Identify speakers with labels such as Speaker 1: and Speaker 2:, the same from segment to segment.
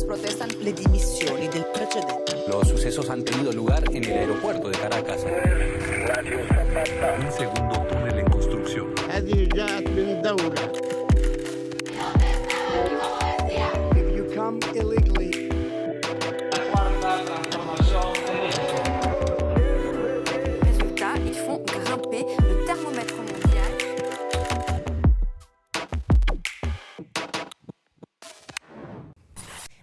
Speaker 1: protestan le dimissioni del precedente.
Speaker 2: Los sucesos han tenido lugar en el aeropuerto de Caracas.
Speaker 3: Un segundo túnel en construcción.
Speaker 4: هذه جاءت من دولة. If you come illegally.
Speaker 5: Résultat, ils font grimper le thermomètre mondial.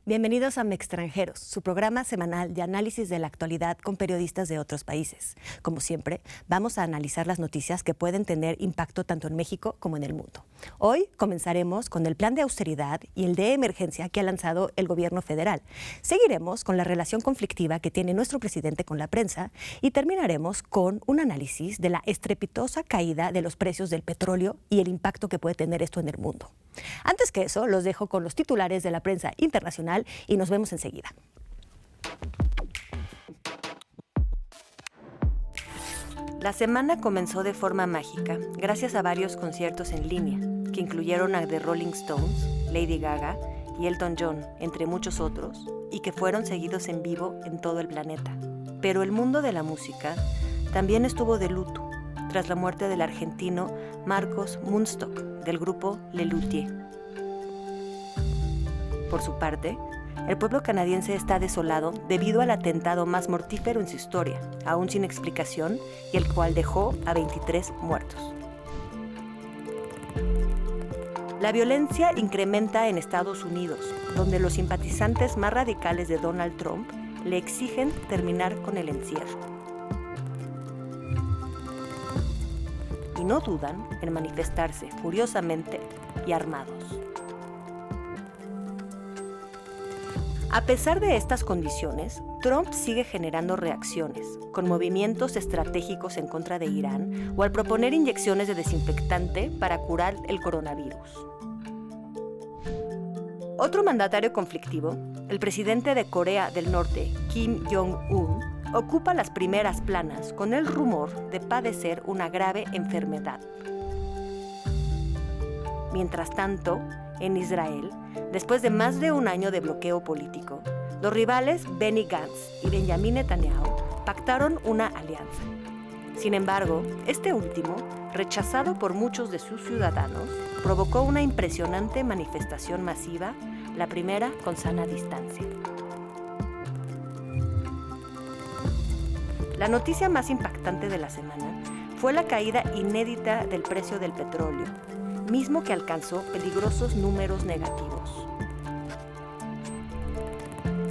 Speaker 6: Bienvenidos a Mextranjeros, su programa semanal de análisis de la actualidad con periodistas de otros países. Como siempre, vamos a analizar las noticias que pueden tener impacto tanto en México como en el mundo. Hoy comenzaremos con el plan de austeridad y el de emergencia que ha lanzado el gobierno federal. Seguiremos con la relación conflictiva que tiene nuestro presidente con la prensa y terminaremos con un análisis de la estrepitosa caída de los precios del petróleo y el impacto que puede tener esto en el mundo. Antes que eso, los dejo con los titulares de la prensa internacional y nos vemos enseguida. La semana comenzó de forma mágica gracias a varios conciertos en línea, que incluyeron a The Rolling Stones, Lady Gaga y Elton John, entre muchos otros, y que fueron seguidos en vivo en todo el planeta. Pero el mundo de la música también estuvo de luto tras la muerte del argentino Marcos Mundstock, del grupo Les Luthiers. Por su parte, el pueblo canadiense está desolado debido al atentado más mortífero en su historia, aún sin explicación, y el cual dejó a 23 muertos. La violencia incrementa en Estados Unidos, donde los simpatizantes más radicales de Donald Trump le exigen terminar con el encierro. Y no dudan en manifestarse furiosamente y armados. A pesar de estas condiciones, Trump sigue generando reacciones, con movimientos estratégicos en contra de Irán o al proponer inyecciones de desinfectante para curar el coronavirus. Otro mandatario conflictivo, el presidente de Corea del Norte, Kim Jong-un, ocupa las primeras planas con el rumor de padecer una grave enfermedad. Mientras tanto, en Israel, después de más de un año de bloqueo político, los rivales Benny Gantz y Benjamin Netanyahu pactaron una alianza. Sin embargo, este último, rechazado por muchos de sus ciudadanos, provocó una impresionante manifestación masiva, la primera con sana distancia. La noticia más impactante de la semana fue la caída inédita del precio del petróleo, mismo que alcanzó peligrosos números negativos.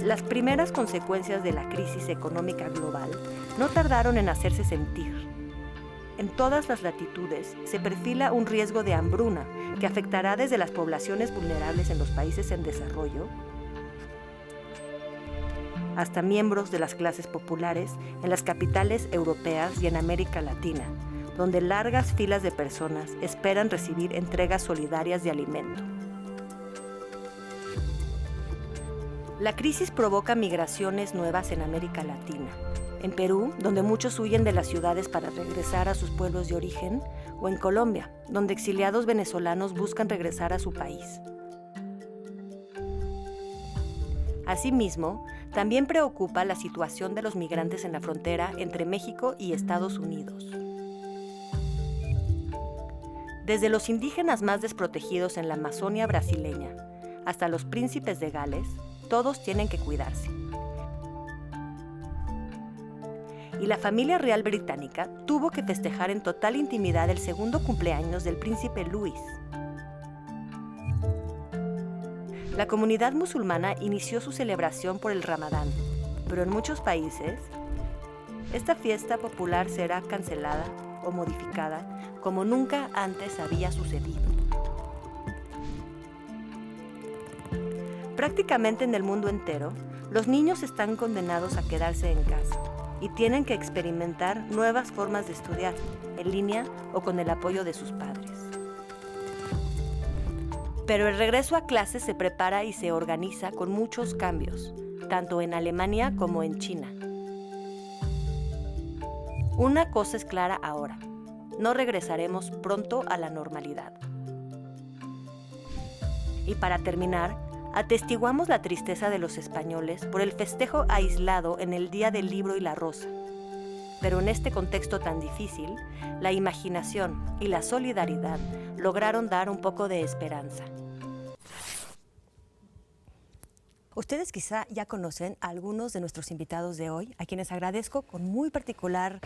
Speaker 6: Las primeras consecuencias de la crisis económica global no tardaron en hacerse sentir. En todas las latitudes se perfila un riesgo de hambruna que afectará desde las poblaciones vulnerables en los países en desarrollo hasta miembros de las clases populares en las capitales europeas y en América Latina, donde largas filas de personas esperan recibir entregas solidarias de alimento. La crisis provoca migraciones nuevas en América Latina. En Perú, donde muchos huyen de las ciudades para regresar a sus pueblos de origen, o en Colombia, donde exiliados venezolanos buscan regresar a su país. Asimismo, también preocupa la situación de los migrantes en la frontera entre México y Estados Unidos. Desde los indígenas más desprotegidos en la Amazonia brasileña hasta los príncipes de Gales, todos tienen que cuidarse. Y la familia real británica tuvo que festejar en total intimidad el segundo cumpleaños del príncipe Luis. La comunidad musulmana inició su celebración por el Ramadán, pero en muchos países, esta fiesta popular será cancelada o modificada como nunca antes había sucedido. Prácticamente en el mundo entero, los niños están condenados a quedarse en casa y tienen que experimentar nuevas formas de estudiar, en línea o con el apoyo de sus padres. Pero el regreso a clases se prepara y se organiza con muchos cambios, tanto en Alemania como en China. Una cosa es clara ahora: no regresaremos pronto a la normalidad. Y para terminar, atestiguamos la tristeza de los españoles por el festejo aislado en el Día del Libro y la Rosa. Pero en este contexto tan difícil, la imaginación y la solidaridad lograron dar un poco de esperanza. Ustedes quizá ya conocen a algunos de nuestros invitados de hoy, a quienes agradezco con muy particular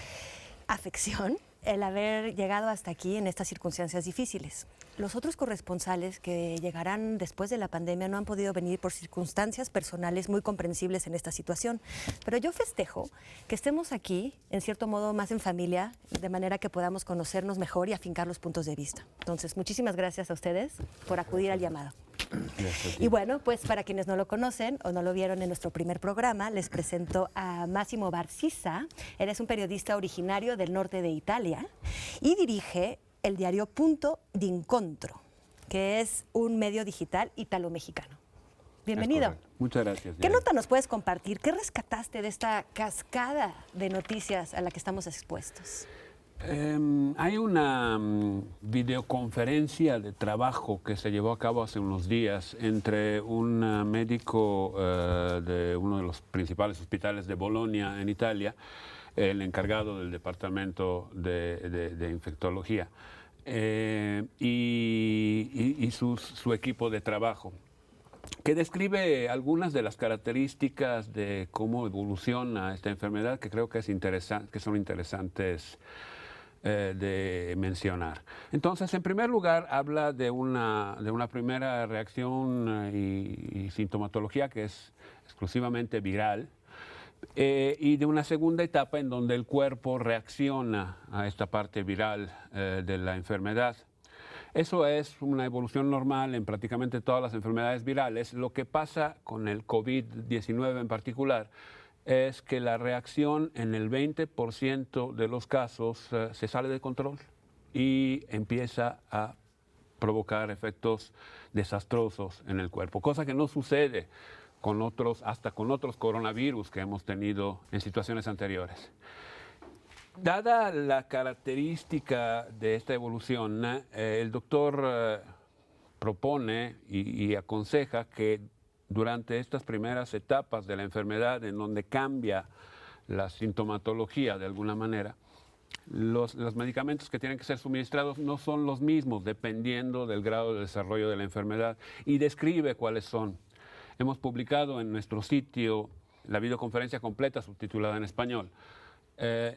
Speaker 6: afección el haber llegado hasta aquí en estas circunstancias difíciles. Los otros corresponsales que llegarán después de la pandemia no han podido venir por circunstancias personales muy comprensibles en esta situación, pero yo festejo que estemos aquí, en cierto modo, más en familia, de manera que podamos conocernos mejor y afincar los puntos de vista. Entonces, muchísimas gracias a ustedes por acudir al llamado. Y bueno, pues para quienes no lo conocen o no lo vieron en nuestro primer programa, les presento a Massimo Barzisa. Él es un periodista originario del norte de Italia y dirige el diario Punto d'Incontro, que es un medio digital italo-mexicano. Bienvenido.
Speaker 3: Muchas gracias.
Speaker 6: ¿Qué nota nos puedes compartir? ¿Qué rescataste de esta cascada de noticias a la que estamos expuestos?
Speaker 3: Hay una videoconferencia de trabajo que se llevó a cabo hace unos días entre un médico de uno de los principales hospitales de Bolonia, en Italia, el encargado del departamento de infectología, y su equipo de trabajo, que describe algunas de las características de cómo evoluciona esta enfermedad, que creo que son interesantes de mencionar. Entonces, en primer lugar, habla de una primera reacción y sintomatología que es exclusivamente viral, y de una segunda etapa en donde el cuerpo reacciona a esta parte viral de la enfermedad. Eso es una evolución normal en prácticamente todas las enfermedades virales. Lo que pasa con el COVID-19 en particular es que la reacción en el 20% de los casos se sale de control y empieza a provocar efectos desastrosos en el cuerpo, cosa que no sucede hasta con otros coronavirus que hemos tenido en situaciones anteriores. Dada la característica de esta evolución, el doctor propone y aconseja que durante estas primeras etapas de la enfermedad, en donde cambia la sintomatología de alguna manera, los medicamentos que tienen que ser suministrados no son los mismos dependiendo del grado de desarrollo de la enfermedad, y describe cuáles son. Hemos publicado en nuestro sitio la videoconferencia completa subtitulada en español,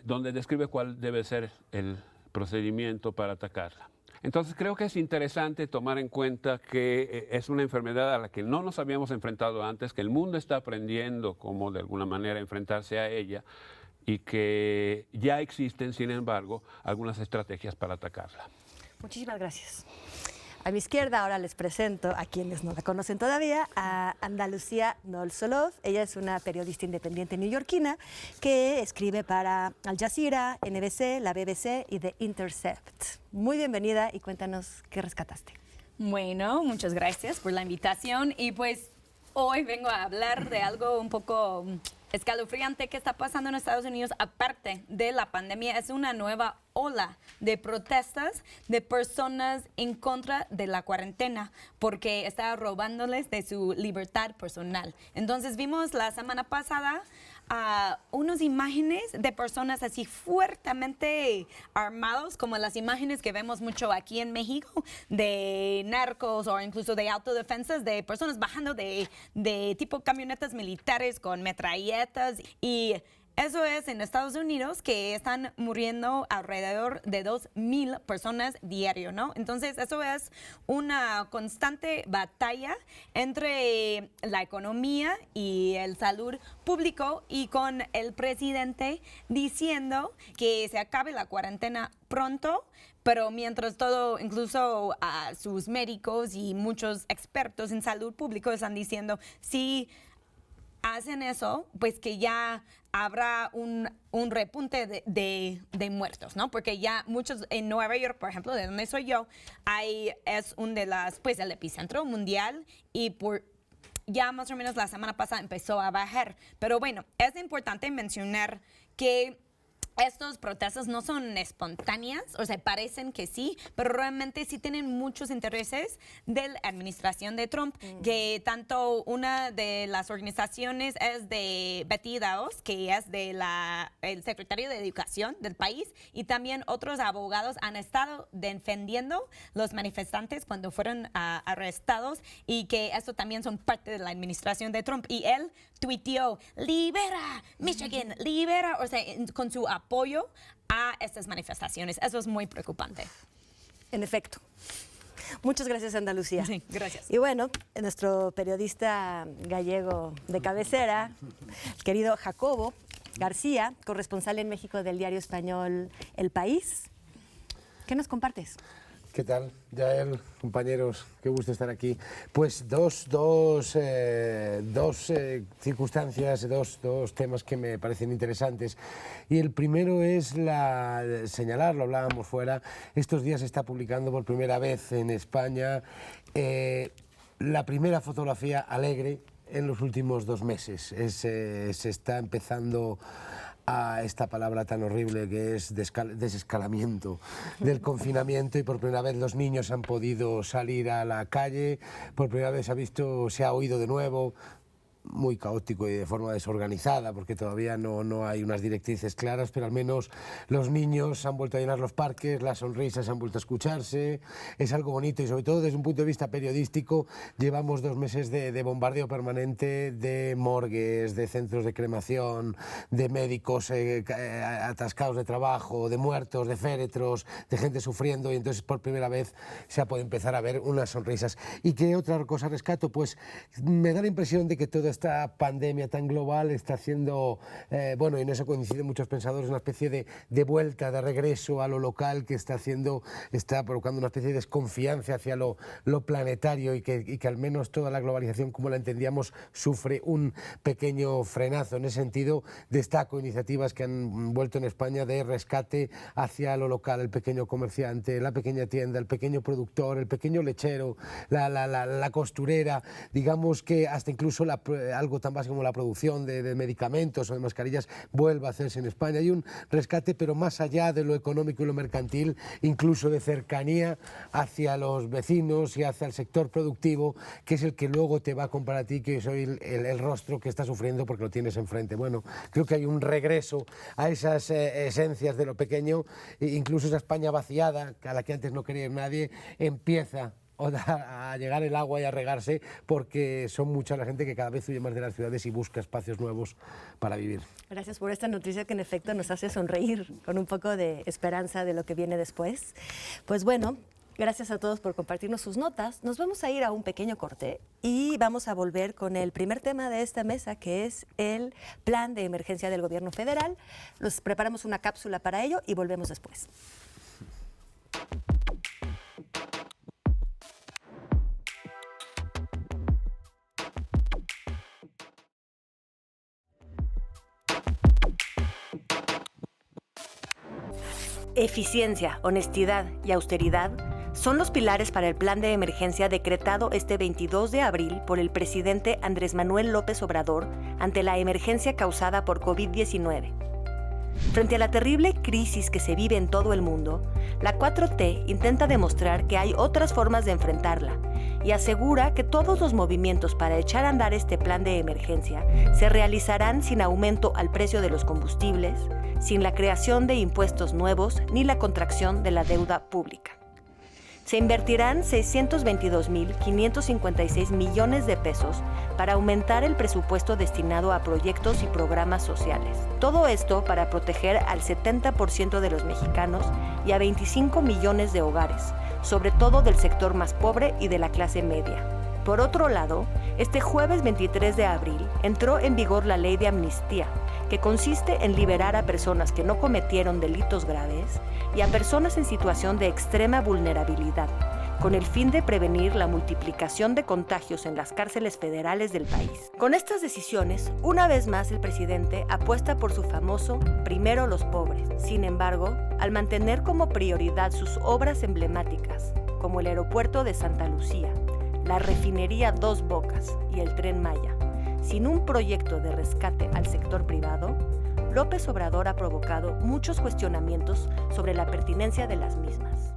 Speaker 3: donde describe cuál debe ser el procedimiento para atacarla. Entonces creo que es interesante tomar en cuenta que es una enfermedad a la que no nos habíamos enfrentado antes, que el mundo está aprendiendo cómo de alguna manera enfrentarse a ella y que ya existen, sin embargo, algunas estrategias para atacarla.
Speaker 6: Muchísimas gracias. A mi izquierda ahora les presento, a quienes no la conocen todavía, a Andalucía Nolsolov. Ella es una periodista independiente neoyorquina que escribe para Al Jazeera, NBC, la BBC y The Intercept. Muy bienvenida y cuéntanos qué rescataste.
Speaker 7: Bueno, muchas gracias por la invitación y pues hoy vengo a hablar de algo un poco escalofriante que está pasando en Estados Unidos. Aparte de la pandemia, es una nueva ola de protestas de personas en contra de la cuarentena porque está robándoles de su libertad personal. Entonces vimos la semana pasada unas imágenes de personas así fuertemente armados, como las imágenes que vemos mucho aquí en México de narcos o incluso de autodefensas, de personas bajando de tipo camionetas militares con metralletas. Y eso es en Estados Unidos, que están muriendo alrededor de 2,000 personas diario, ¿no? Entonces, eso es una constante batalla entre la economía y el salud público, y con el presidente diciendo que se acabe la cuarentena pronto, pero mientras todo, incluso sus médicos y muchos expertos en salud pública están diciendo, si hacen eso, pues que ya habrá un repunte de muertos, ¿no? Porque ya muchos en Nueva York, por ejemplo, de donde soy yo, es el epicentro mundial, y ya más o menos la semana pasada empezó a bajar. Pero bueno, es importante mencionar que estos protestos no son espontáneas, o sea, parecen que sí, pero realmente sí tienen muchos intereses de la administración de Trump, que tanto una de las organizaciones es de Betty Daos, que es de el secretario de Educación del país, y también otros abogados han estado defendiendo los manifestantes cuando fueron arrestados, y que eso también son parte de la administración de Trump. Y él tuiteó, libera Michigan, libera, o sea, con su apoyo a estas manifestaciones. Eso es muy preocupante.
Speaker 6: En efecto. Muchas gracias, Andalucía.
Speaker 7: Sí, gracias.
Speaker 6: Y bueno, nuestro periodista gallego de cabecera, el querido Jacobo García, corresponsal en México del diario español El País. ¿Qué nos compartes?
Speaker 8: ¿Qué tal, Yael, compañeros? Qué gusto estar aquí. Pues dos circunstancias, dos temas que me parecen interesantes. Y el primero es señalar, lo hablábamos fuera, estos días se está publicando por primera vez en España la primera fotografía alegre en los últimos 2 meses. Se está empezando a esta palabra tan horrible que es desescalamiento del confinamiento, y por primera vez los niños han podido salir a la calle, por primera vez se ha oído de nuevo, muy caótico y de forma desorganizada, porque todavía no hay unas directrices claras, pero al menos los niños han vuelto a llenar los parques, las sonrisas han vuelto a escucharse, es algo bonito, y sobre todo desde un punto de vista periodístico llevamos 2 meses de bombardeo permanente de morgues, de centros de cremación, de médicos atascados de trabajo, de muertos, de féretros, de gente sufriendo, y entonces por primera vez se ha podido empezar a ver unas sonrisas. ¿Y qué otra cosa rescato? Pues me da la impresión de que toda esta pandemia tan global está haciendo, bueno, y en eso coinciden muchos pensadores, una especie de vuelta, de regreso a lo local, que está provocando una especie de desconfianza hacia lo planetario, y que al menos toda la globalización como la entendíamos sufre un pequeño frenazo. En ese sentido destaco iniciativas que han vuelto en España de rescate hacia lo local, el pequeño comerciante, la pequeña tienda, el pequeño productor, el pequeño lechero, la costurera, digamos que hasta incluso algo tan básico como la producción de medicamentos o de mascarillas vuelva a hacerse en España. Hay un rescate, pero más allá de lo económico y lo mercantil, incluso de cercanía hacia los vecinos y hacia el sector productivo, que es el que luego te va a comprar a ti, que soy el rostro que está sufriendo porque lo tienes enfrente. Bueno, creo que hay un regreso a esas esencias de lo pequeño, incluso esa España vaciada, a la que antes no quería ir nadie, empieza a llegar el agua y a regarse, porque son mucha la gente que cada vez huye más de las ciudades y busca espacios nuevos para vivir.
Speaker 6: Gracias por esta noticia que en efecto nos hace sonreír con un poco de esperanza de lo que viene después. Pues bueno, gracias a todos por compartirnos sus notas. Nos vamos a ir a un pequeño corte y vamos a volver con el primer tema de esta mesa, que es el plan de emergencia del gobierno federal. Nos preparamos una cápsula para ello y volvemos después. Eficiencia, honestidad y austeridad son los pilares para el plan de emergencia decretado este 22 de abril por el presidente Andrés Manuel López Obrador ante la emergencia causada por COVID-19. Frente a la terrible crisis que se vive en todo el mundo, la 4T intenta demostrar que hay otras formas de enfrentarla y asegura que todos los movimientos para echar a andar este plan de emergencia se realizarán sin aumento al precio de los combustibles, sin la creación de impuestos nuevos ni la contracción de la deuda pública. Se invertirán 622.556 millones de pesos para aumentar el presupuesto destinado a proyectos y programas sociales. Todo esto para proteger al 70% de los mexicanos y a 25 millones de hogares, sobre todo del sector más pobre y de la clase media. Por otro lado, este jueves 23 de abril entró en vigor la ley de amnistía, que consiste en liberar a personas que no cometieron delitos graves y a personas en situación de extrema vulnerabilidad, con el fin de prevenir la multiplicación de contagios en las cárceles federales del país. Con estas decisiones, una vez más el presidente apuesta por su famoso primero los pobres. Sin embargo, al mantener como prioridad sus obras emblemáticas, como el aeropuerto de Santa Lucía, la refinería Dos Bocas y el Tren Maya, sin un proyecto de rescate al sector privado, López Obrador ha provocado muchos cuestionamientos sobre la pertinencia de las mismas.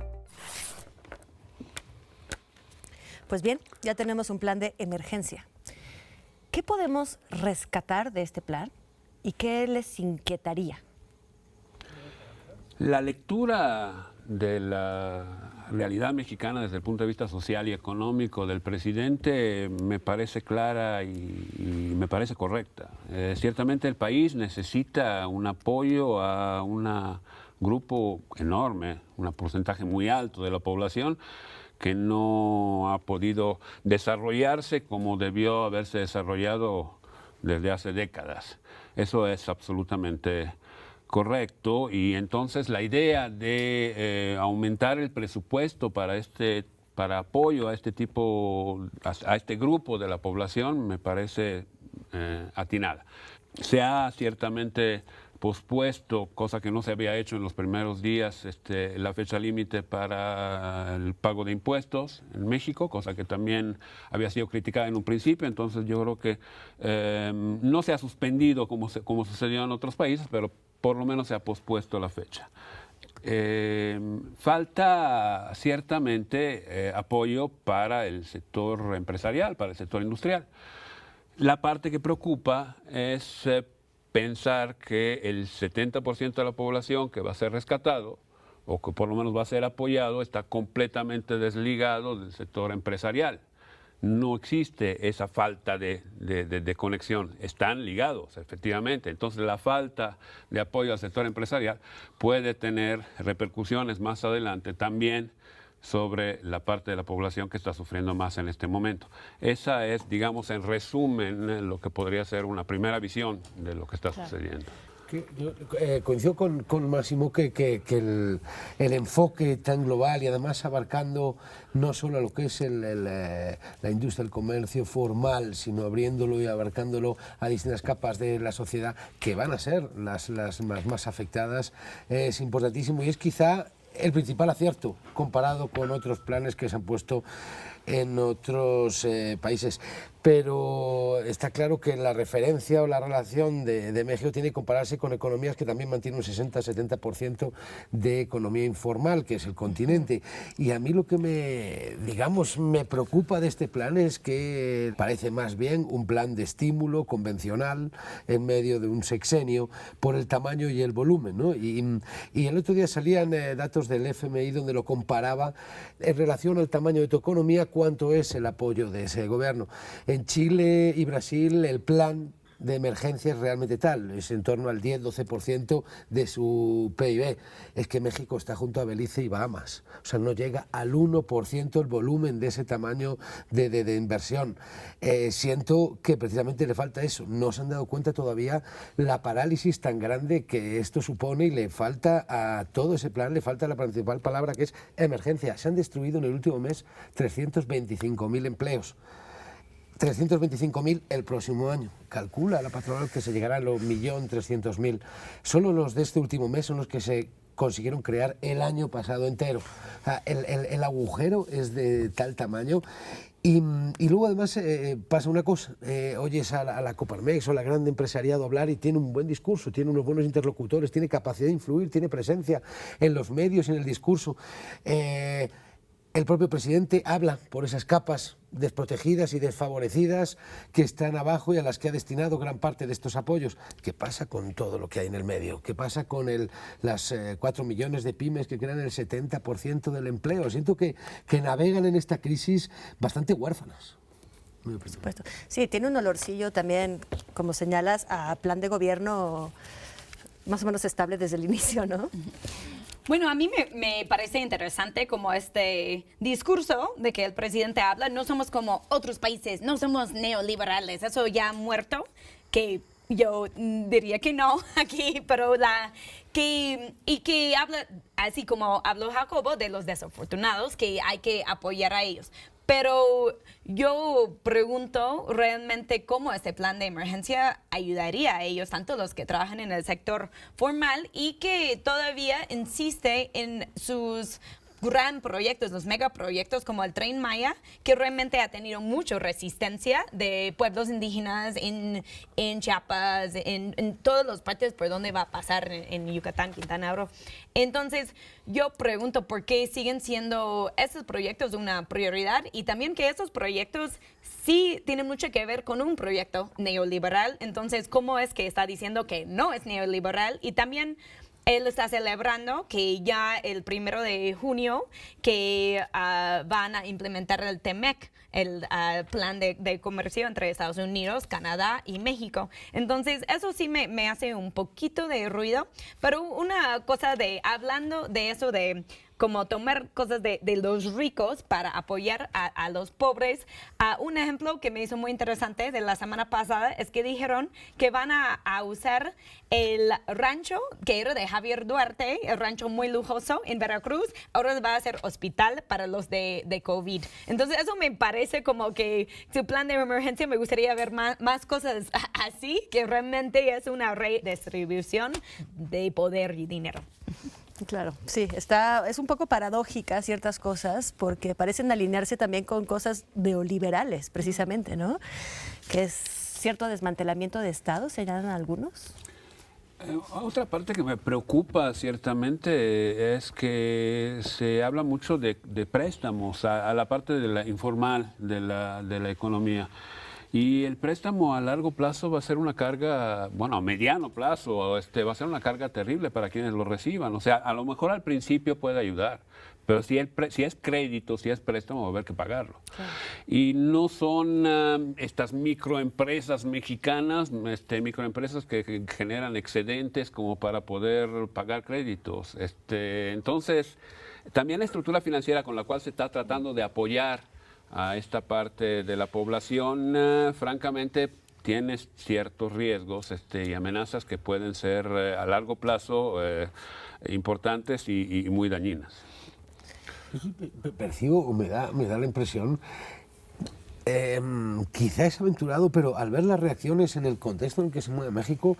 Speaker 6: Pues bien, ya tenemos un plan de emergencia. ¿Qué podemos rescatar de este plan y qué les inquietaría?
Speaker 3: La lectura de la realidad mexicana desde el punto de vista social y económico del presidente me parece clara y me parece correcta. Ciertamente el país necesita un apoyo a un grupo enorme, un porcentaje muy alto de la población que no ha podido desarrollarse como debió haberse desarrollado desde hace décadas. Eso es absolutamente correcto, y entonces la idea de aumentar el presupuesto para apoyo a a este grupo de la población me parece atinada. Se ha ciertamente pospuesto, cosa que no se había hecho en los primeros días, la fecha límite para el pago de impuestos en México, cosa que también había sido criticada en un principio. Entonces yo creo que no se ha suspendido como sucedió en otros países, pero por lo menos se ha pospuesto la fecha. Falta ciertamente apoyo para el sector empresarial, para el sector industrial. La parte que preocupa es pensar que el 70% de la población que va a ser rescatado, o que por lo menos va a ser apoyado, está completamente desligado del sector empresarial. No existe esa falta de conexión, están ligados, efectivamente. Entonces la falta de apoyo al sector empresarial puede tener repercusiones más adelante también sobre la parte de la población que está sufriendo más en este momento. Esa es, digamos, en resumen, lo que podría ser una primera visión de lo que está sucediendo.
Speaker 8: Yo coincido con Máximo que el enfoque tan global y además abarcando no solo lo que es la industria del comercio formal, sino abriéndolo y abarcándolo a distintas capas de la sociedad que van a ser las más afectadas, es importantísimo, y es quizá el principal acierto comparado con otros planes que se han puesto en otros países. Pero está claro que la referencia o la relación de México tiene que compararse con economías que también mantienen un 60-70% de economía informal, que es el continente. Y a mí lo que me preocupa de este plan es que parece más bien un plan de estímulo convencional en medio de un sexenio por el tamaño y el volumen, ¿no? Y el otro día salían datos del FMI donde lo comparaba en relación al tamaño de tu economía, cuánto es el apoyo de ese gobierno. En Chile y Brasil el plan de emergencia es realmente tal, es en torno al 10-12% de su PIB. Es que México está junto a Belice y Bahamas, o sea, no llega al 1% el volumen de ese tamaño de inversión. Siento que precisamente le falta eso, no se han dado cuenta todavía la parálisis tan grande que esto supone, y le falta a todo ese plan, le falta la principal palabra, que es emergencia. Se han destruido en el último mes 325.000 empleos. 325.000 el próximo año. Calcula la patronal que se llegará a los 1.300.000. Solo los de este último mes son los que se consiguieron crear el año pasado entero. O sea, el agujero es de tal tamaño. Y luego además pasa una cosa, oyes a la Coparmex o a la gran empresariado hablar y tiene un buen discurso, tiene unos buenos interlocutores, tiene capacidad de influir, tiene presencia en los medios y en el discurso. El propio presidente habla por esas capas desprotegidas y desfavorecidas que están abajo y a las que ha destinado gran parte de estos apoyos. ¿Qué pasa con todo lo que hay en el medio? ¿Qué pasa con las 4 millones de pymes que crean el 70% del empleo? Siento que navegan en esta crisis bastante huérfanas.
Speaker 6: Por supuesto. Sí, tiene un olorcillo también, como señalas, a plan de gobierno más o menos estable desde el inicio, ¿no?
Speaker 7: Bueno, a mí me parece interesante como este discurso de que el presidente habla, no somos como otros países, no somos neoliberales, eso ya ha muerto, que yo diría que no aquí, pero que habla, así como habló Jacobo, de los desafortunados, que hay que apoyar a ellos. Pero yo pregunto realmente cómo este plan de emergencia ayudaría a ellos, tanto los que trabajan en el sector formal y que todavía insiste en sus gran proyectos, los megaproyectos como el Tren Maya, que realmente ha tenido mucha resistencia de pueblos indígenas en Chiapas, en todas las partes por donde va a pasar, en Yucatán, Quintana Roo. Entonces, yo pregunto por qué siguen siendo esos proyectos una prioridad y también que esos proyectos sí tienen mucho que ver con un proyecto neoliberal. Entonces, ¿cómo es que está diciendo que no es neoliberal? Y también él está celebrando que ya el 1 de junio que van a implementar el TEMEC, el plan de comercio entre Estados Unidos, Canadá y México. Entonces, eso sí me hace un poquito de ruido, pero una cosa hablando de eso de como tomar cosas de los ricos para apoyar a los pobres. Un ejemplo que me hizo muy interesante de la semana pasada es que dijeron que van a usar el rancho que era de Javier Duarte, el rancho muy lujoso en Veracruz, ahora va a ser hospital para los de COVID. Entonces eso me parece como que su plan de emergencia, me gustaría ver más cosas así, que realmente es una redistribución de poder y dinero.
Speaker 6: Claro, sí, es un poco paradójica ciertas cosas porque parecen alinearse también con cosas neoliberales, precisamente, ¿no? Que es cierto desmantelamiento de Estado, señalan algunos.
Speaker 3: Otra parte que me preocupa ciertamente es que se habla mucho de préstamos a la parte de la informal de la economía. Y el préstamo a largo plazo va a ser una carga, bueno, a mediano plazo, va a ser una carga terrible para quienes lo reciban. O sea, a lo mejor al principio puede ayudar, pero si es crédito, si es préstamo, va a haber que pagarlo. Claro. Y no son estas microempresas mexicanas, microempresas que generan excedentes como para poder pagar créditos. Entonces, también la estructura financiera con la cual se está tratando de apoyar a esta parte de la población, francamente, tiene ciertos riesgos y amenazas que pueden ser a largo plazo importantes y muy dañinas.
Speaker 8: Percibo, o me da la impresión, quizá es aventurado, pero al ver las reacciones en el contexto en el que se mueve México,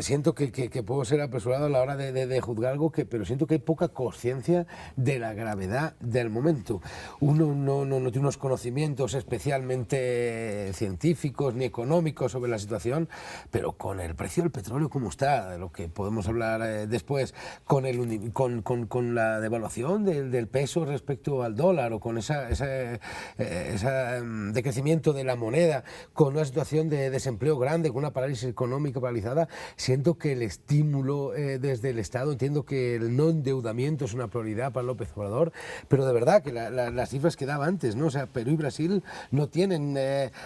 Speaker 8: siento que puedo ser apresurado a la hora de juzgar algo, pero siento que hay poca conciencia de la gravedad del momento. Uno no tiene unos conocimientos especialmente científicos ni económicos sobre la situación, pero con el precio del petróleo como está, de lo que podemos hablar después, con la devaluación del peso respecto al dólar, o con ese decrecimiento de la moneda, con una situación de desempleo grande, con una parálisis económica paralizada, siento que el estímulo desde el Estado, entiendo que el no endeudamiento es una prioridad para López Obrador, pero de verdad que las cifras que daba antes, ¿no? O sea, Perú y Brasil no tienen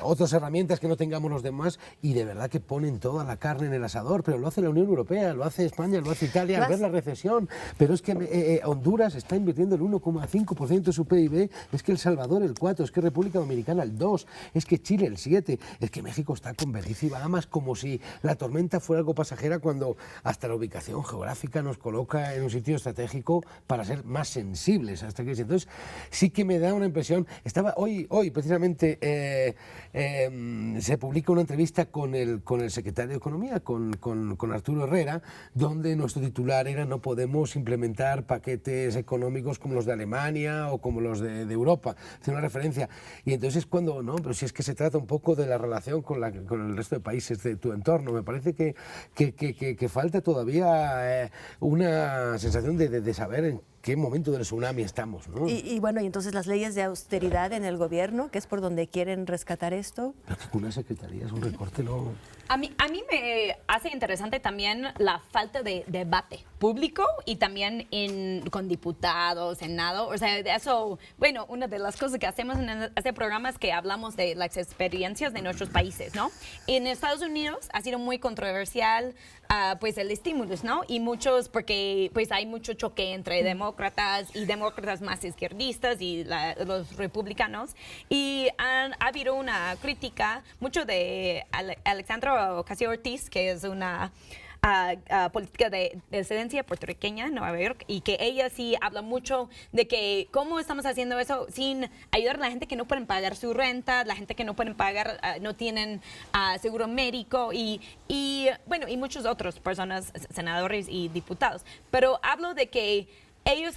Speaker 8: otras herramientas que no tengamos los demás, y de verdad que ponen toda la carne en el asador, pero lo hace la Unión Europea, lo hace España, lo hace Italia, al ver la recesión, pero es que Honduras está invirtiendo el 1,5% de su PIB, es que El Salvador el 4%, es que República Dominicana el 2%, es que Chile el 7%, es que México está con Belice y Bahamas como si la tormenta fuera algo pasajera, cuando hasta la ubicación geográfica nos coloca en un sitio estratégico para ser más sensibles a esta crisis. Entonces sí que me da una impresión. Hoy precisamente se publica una entrevista con el secretario de Economía, con Arturo Herrera, donde nuestro titular era: no podemos implementar paquetes económicos como los de Alemania o como los de Europa. Hace una referencia. Y entonces cuando, no, pero si es que se trata un poco de la relación con el resto de países de tu entorno, me parece que falta todavía una sensación de saber en qué momento del tsunami estamos, ¿no?
Speaker 6: Y bueno, y entonces las leyes de austeridad en el gobierno, que es por donde quieren rescatar esto.
Speaker 8: Pero que una secretaría es un recorte, no.
Speaker 7: A mí me hace interesante también la falta de debate público y también con diputados, Senado. O sea, de eso, bueno, una de las cosas que hacemos en este programa es que hablamos de las experiencias de nuestros países, ¿no? En Estados Unidos ha sido muy controversial pues el estímulo, ¿no? Y muchos, porque pues hay mucho choque entre demócratas más izquierdistas y los republicanos. Y ha habido una crítica mucho de Alexandra Ocasio-Cortez, que es una política de descendencia puertorriqueña en Nueva York, y que ella sí habla mucho de que cómo estamos haciendo eso sin ayudar a la gente que no pueden pagar su renta, la gente que no pueden pagar, no tienen seguro médico y bueno, y muchas otras personas, senadores y diputados. Pero hablo de que ellos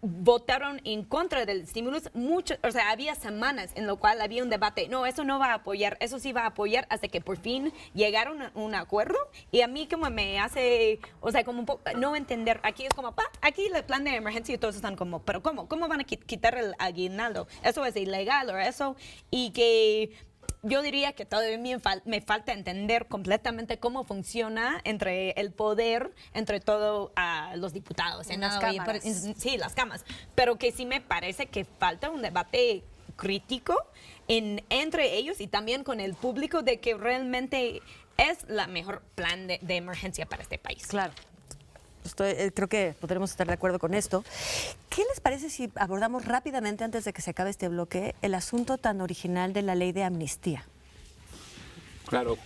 Speaker 7: votaron en contra del estímulo mucho, o sea, había semanas en lo cual había un debate, no, eso no va a apoyar, eso sí va a apoyar, hasta que por fin llegaron a un acuerdo, y a mí como me hace, o sea, como un poco, no entender, aquí es como, aquí el plan de emergencia y todos están como, pero ¿cómo van a quitar el aguinaldo? Eso es ilegal o eso, y que yo diría que todavía me falta entender completamente cómo funciona entre el poder, entre todo los diputados,
Speaker 6: Las cámaras.
Speaker 7: Sí, las cámaras. Pero que sí me parece que falta un debate crítico entre ellos y también con el público de que realmente es la mejor plan de emergencia para este país.
Speaker 6: Claro. Creo que podremos estar de acuerdo con esto. ¿Qué les parece si abordamos rápidamente, antes de que se acabe este bloque, el asunto tan original de la ley de amnistía?
Speaker 3: Claro,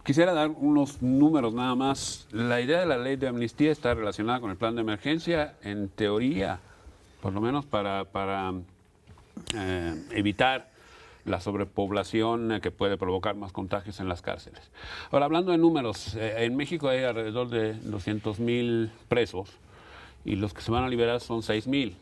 Speaker 3: quisiera dar unos números nada más. La idea de la ley de amnistía está relacionada con el plan de emergencia, en teoría, por lo menos para evitar la sobrepoblación que puede provocar más contagios en las cárceles. Ahora, hablando de números, en México hay alrededor de 200,000 presos y los que se van a liberar son 6,000.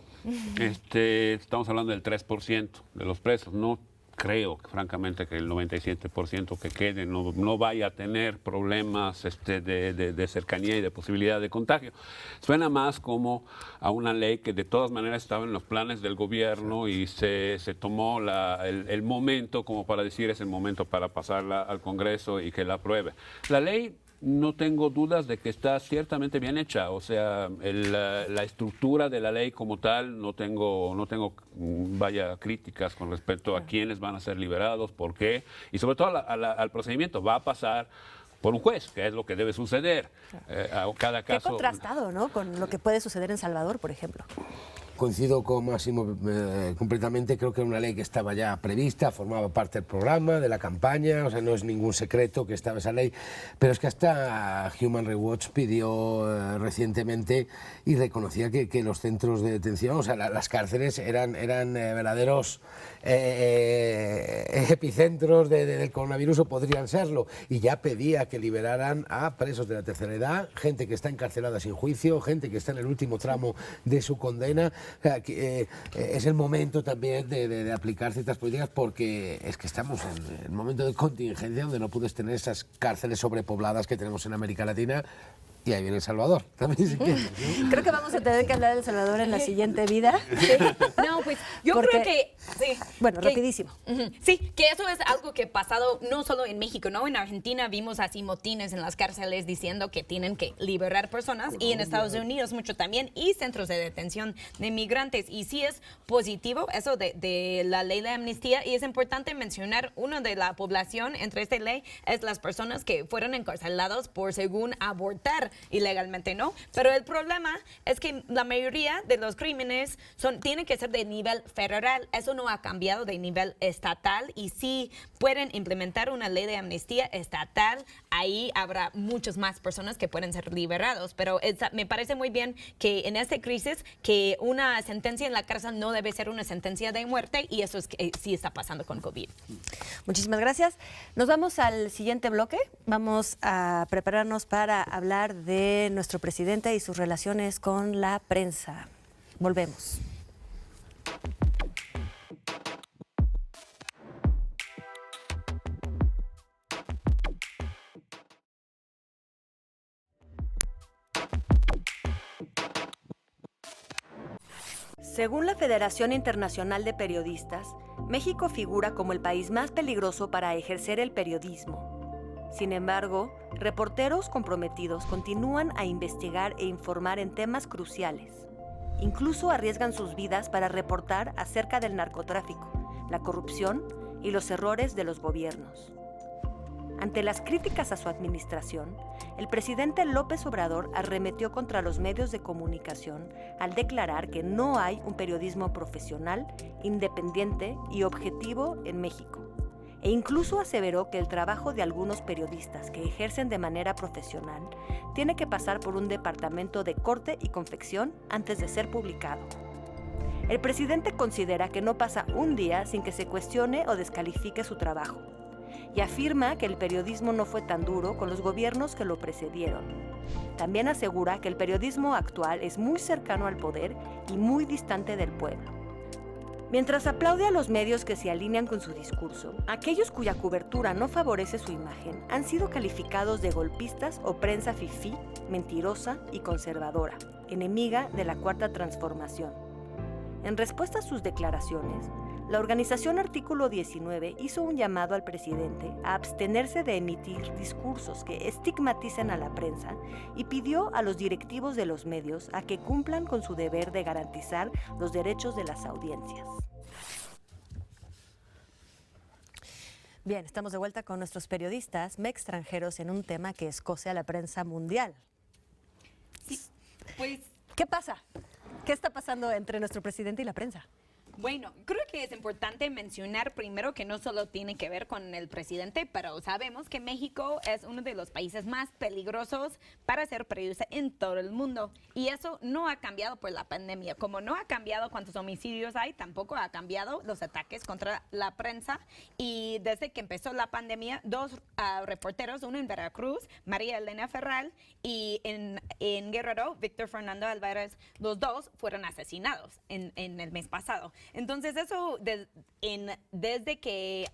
Speaker 3: Estamos hablando del 3% de los presos. No creo, francamente, que el 97% que quede no vaya a tener problemas de cercanía y de posibilidad de contagio. Suena más como a una ley que de todas maneras estaba en los planes del gobierno y se tomó el momento como para decir es el momento para pasarla al Congreso y que la apruebe. La ley, no tengo dudas de que está ciertamente bien hecha, o sea, la estructura de la ley como tal, no tengo críticas con respecto a quiénes van a ser liberados, por qué, y sobre todo al procedimiento. Va a pasar por un juez, que es lo que debe suceder. A cada caso.
Speaker 6: Qué contrastado, ¿no?, con lo que puede suceder en Salvador, por ejemplo.
Speaker 8: Coincido con Máximo completamente, creo que era una ley que estaba ya prevista, formaba parte del programa, de la campaña, o sea, no es ningún secreto que estaba esa ley, pero es que hasta Human Rights Watch pidió recientemente y reconocía que los centros de detención, o sea, las cárceles eran verdaderos epicentros del coronavirus, o podrían serlo, y ya pedía que liberaran a presos de la tercera edad, gente que está encarcelada sin juicio, gente que está en el último tramo de su condena. O sea, es el momento también de aplicar ciertas políticas, porque es que estamos en el momento de contingencia donde no puedes tener esas cárceles sobrepobladas que tenemos en América Latina. Y ahí viene El Salvador, también si quieres, ¿no?
Speaker 6: Creo que vamos a tener que hablar de El Salvador en la siguiente vida.
Speaker 7: Sí. No, pues yo creo que... Sí,
Speaker 6: bueno, rapidísimo.
Speaker 7: Sí, que eso es algo que ha pasado no solo en México, ¿no? En Argentina vimos así motines en las cárceles diciendo que tienen que liberar personas, y en Estados Unidos mucho también, y centros de detención de migrantes. Y sí es positivo eso de la ley de amnistía, y es importante mencionar, uno de la población entre esta ley es las personas que fueron encarcelados por, según, abortar ilegalmente, ¿no? Pero el problema es que la mayoría de los crímenes tienen que ser de nivel federal. Eso no ha cambiado de nivel estatal, y si pueden implementar una ley de amnistía estatal, ahí habrá muchas más personas que pueden ser liberados. Pero me parece muy bien que en esta crisis, que una sentencia en la cárcel no debe ser una sentencia de muerte, y eso es que sí está pasando con COVID.
Speaker 6: Muchísimas gracias. Nos vamos al siguiente bloque. Vamos a prepararnos para hablar de nuestro presidente y sus relaciones con la prensa. Volvemos. Según la Federación Internacional de Periodistas, México figura como el país más peligroso para ejercer el periodismo. Sin embargo, reporteros comprometidos continúan a investigar e informar en temas cruciales. Incluso arriesgan sus vidas para reportar acerca del narcotráfico, la corrupción y los errores de los gobiernos. Ante las críticas a su administración, el presidente López Obrador arremetió contra los medios de comunicación al declarar que no hay un periodismo profesional, independiente y objetivo en México. E incluso aseveró que el trabajo de algunos periodistas que ejercen de manera profesional tiene que pasar por un departamento de corte y confección antes de ser publicado. El presidente considera que no pasa un día sin que se cuestione o descalifique su trabajo, y afirma que el periodismo no fue tan duro con los gobiernos que lo precedieron. También asegura que el periodismo actual es muy cercano al poder y muy distante del pueblo. Mientras aplaude a los medios que se alinean con su discurso, aquellos cuya cobertura no favorece su imagen han sido calificados de golpistas o prensa fifí, mentirosa y conservadora, enemiga de la Cuarta Transformación. En respuesta a sus declaraciones, la organización Artículo 19 hizo un llamado al presidente a abstenerse de emitir discursos que estigmaticen a la prensa y pidió a los directivos de los medios a que cumplan con su deber de garantizar los derechos de las audiencias. Bien, estamos de vuelta con nuestros periodistas extranjeros en un tema que escoce a la prensa mundial.
Speaker 7: Sí, pues
Speaker 6: ¿Qué pasa? ¿Qué está pasando entre nuestro presidente y la prensa?
Speaker 7: bueno, creo que es importante mencionar primero que no solo tiene que ver con el presidente, pero sabemos que México es uno de los países más peligrosos para ser periodista en todo el mundo. Y eso no ha cambiado por la pandemia. Como no ha cambiado cuántos homicidios hay, tampoco ha cambiado los ataques contra la prensa. Y desde que empezó la pandemia, dos reporteros, uno en Veracruz, María Elena Ferral, y en Guerrero, Víctor Fernando Álvarez, los dos fueron asesinados en el mes pasado. Entonces eso, desde que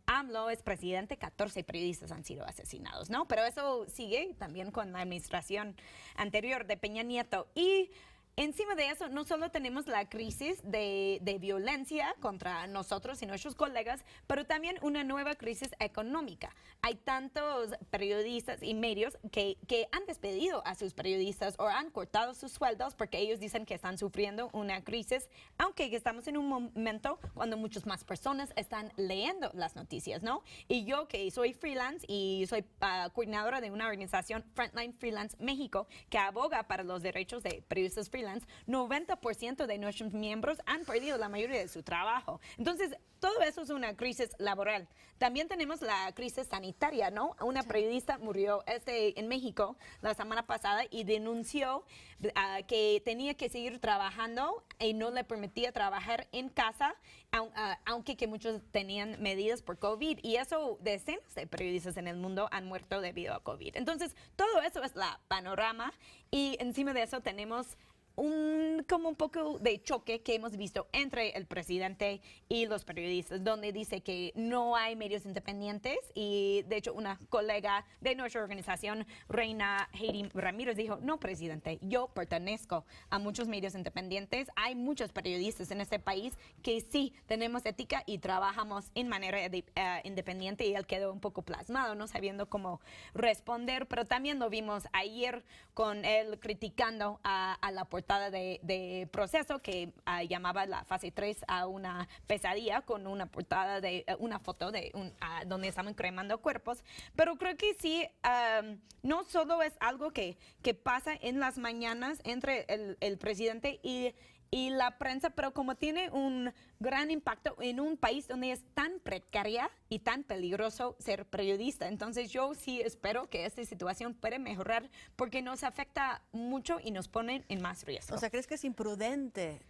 Speaker 7: AMLO es presidente, 14 periodistas han sido asesinados, ¿no? Pero eso sigue también con la administración anterior de Peña Nieto. Y encima de eso, no solo tenemos la crisis de violencia contra nosotros y nuestros colegas, pero también una nueva crisis económica. Hay tantos periodistas y medios que han despedido a sus periodistas o han cortado sus sueldos porque ellos dicen que están sufriendo una crisis, aunque estamos en un momento cuando muchas más personas están leyendo las noticias, ¿no? Y yo que soy freelance y soy coordinadora de una organización, Frontline Freelance México, que aboga para los derechos de periodistas freelance, 90% de nuestros miembros han perdido la mayoría de su trabajo. Entonces, todo eso es una crisis laboral. También tenemos la crisis sanitaria, ¿no? Una periodista murió en México la semana pasada y denunció que tenía que seguir trabajando y no le permitía trabajar en casa, aunque que muchos tenían medidas por COVID. Y eso, decenas de periodistas en el mundo han muerto debido a COVID. Entonces, todo eso es la panorama y encima de eso tenemos como un poco de choque que hemos visto entre el presidente y los periodistas, donde dice que no hay medios independientes y de hecho una colega de nuestra organización, Reina Heidi Ramírez, dijo, no, presidente, yo pertenezco a muchos medios independientes, hay muchos periodistas en este país que sí tenemos ética y trabajamos en manera independiente, y él quedó un poco plasmado, no sabiendo cómo responder, pero también lo vimos ayer con él criticando a la portada de Proceso, que llamaba la fase 3 a una pesadilla, con una portada de una foto de donde estaban cremando cuerpos. Pero creo que sí, no solo es algo que pasa en las mañanas entre el presidente y la prensa, pero como tiene un gran impacto en un país donde es tan precaria y tan peligroso ser periodista. Entonces yo sí espero que esta situación pueda mejorar porque nos afecta mucho y nos pone en más riesgo.
Speaker 6: O sea, ¿crees que es imprudente